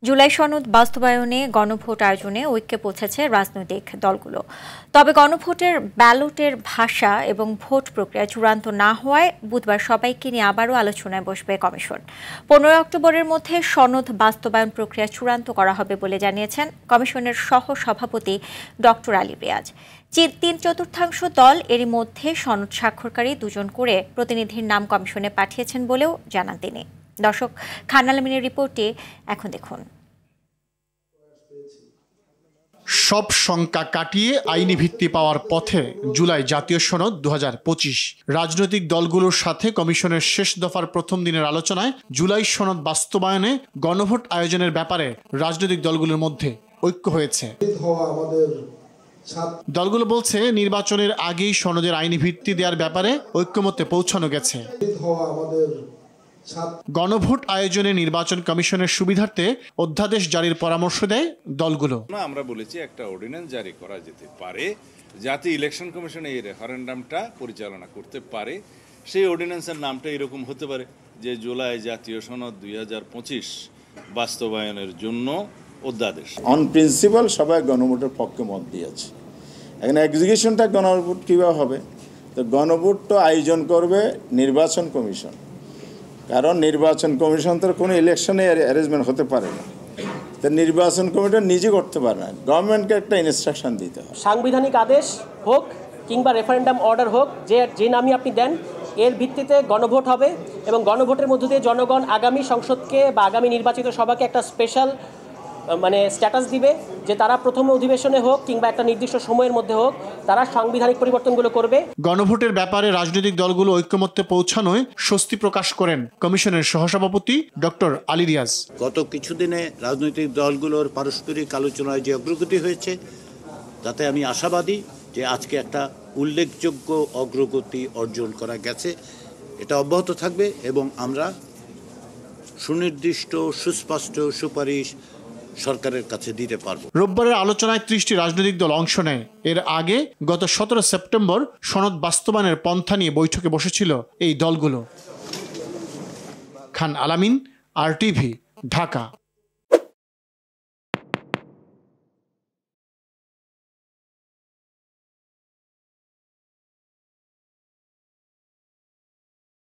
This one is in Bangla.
জুলাই সনদ বাস্তবায়নে গণভোট আয়োজনে ঐক্যে পৌঁছেছে রাজনৈতিক দলগুলো। তবে গণভোটের ব্যালটের ভাষা এবং ভোট প্রক্রিয়া চূড়ান্ত না হওয়ায় বুধবার সবাইকে নিয়ে আবারও আলোচনায় বসবে কমিশন। 15 অক্টোবরের মধ্যে সনদ বাস্তবায়ন প্রক্রিয়া চূড়ান্ত করা হবে বলে জানিয়েছেন কমিশনের সহ সভাপতি ডক্টর আলী রিয়াজ। 3/4 দল এরই মধ্যে সনদ স্বাক্ষরকারী 2 জন করে প্রতিনিধির নাম কমিশনে পাঠিয়েছেন বলেও জানান তিনি। দর্শক, খান আলমিনের রিপোর্টে এখন দেখুন। সব শঙ্কা কাটিয়ে আইনি ভিত্তি পাওয়ার পথে জুলাই জাতীয় সনদ 2025। রাজনৈতিক দলগুলোর সাথে কমিশনের শেষ দফার প্রথম দিনের আলোচনায় জুলাই সনদ বাস্তবায়নে গণভোট আয়োজনের ব্যাপারে রাজনৈতিক দলগুলোর মধ্যে ঐক্য হয়েছে। দলগুলো বলছে, নির্বাচনের আগেই সনদের আইনি ভিত্তি দেওয়ার ব্যাপারে ঐক্যমত্যে পৌঁছানো গেছে। গণভোট আয়োজনে নির্বাচন কমিশনের সুবিধার্থে অধ্যাদেশ জারির পরামর্শ দেয় দলগুলো। আমরা বলেছি একটা অর্ডিন্যান্স জারি করা যেতে পারে, যাতে ইলেকশন কমিশন এই রেফারেন্ডামটা পরিচালনা করতে পারে। সেই অর্ডিন্যান্সের নামটা এরকম হতে পারে যে জুলাই জাতীয় সনদ 2025 বাস্তবায়নের জন্য অধ্যাদেশ। অন প্রিন্সিপাল সবাই গণভোটের পক্ষে মত দিয়েছে। এখন এক্সিকিউশনটা গণভোট কীভাবে হবে? তো গণভোট তো আয়োজন করবে নির্বাচন কমিশন, কারণ নির্বাচন কমিশন তো কোনো ইলেকশনে অ্যারেঞ্জমেন্ট হতে পারে না। তো নির্বাচন কমিশন নিজে করতে পারে না, গভর্নমেন্টকে একটা ইনস্ট্রাকশন দিতে হয়। সাংবিধানিক আদেশ হোক কিংবা রেফারেন্ডাম অর্ডার হোক, যে নামই আপনি দেন, এর ভিত্তিতে গণভোট হবে এবং গণভোটের মধ্য দিয়ে জনগণ আগামী সংসদকে বা আগামী নির্বাচিত সভাকে একটা স্পেশাল স্ট্যাটাস দিবে যে তারা প্রথম অধিবেশনে হোক কিংবা একটা নির্দিষ্ট সময়ের মধ্যে হোক তারা সাংবিধানিক পরিবর্তনগুলো করবে। গণভোটের ব্যাপারে রাজনৈতিক দলগুলো ঐক্যমত্যে পৌঁছানোয় স্বস্তি প্রকাশ করেন কমিশনের সহসভাপতি ডক্টর আলী রিয়াজ। গত কিছুদিনে রাজনৈতিক দলগুলোর পারস্পরিক আলোচনায় যে অগ্রগতি হয়েছে, তাতে আমি আশাবাদী যে আজকে একটা উল্লেখযোগ্য অগ্রগতি অর্জন করা গেছে। এটা অব্যাহত থাকবে এবং আমরা সুনির্দিষ্ট সুস্পষ্ট সুপারিশ সরকারের কাছে দিতে পারব। রোববারের আলোচনায় 30টি রাজনৈতিক দল অংশ নেয়। এর আগে গত 17 সেপ্টেম্বর সনদ বাস্তবায়নের পন্থা নিয়ে বৈঠকে বসেছিল এই দলগুলো। খান আলামিন, RTV, ঢাকা।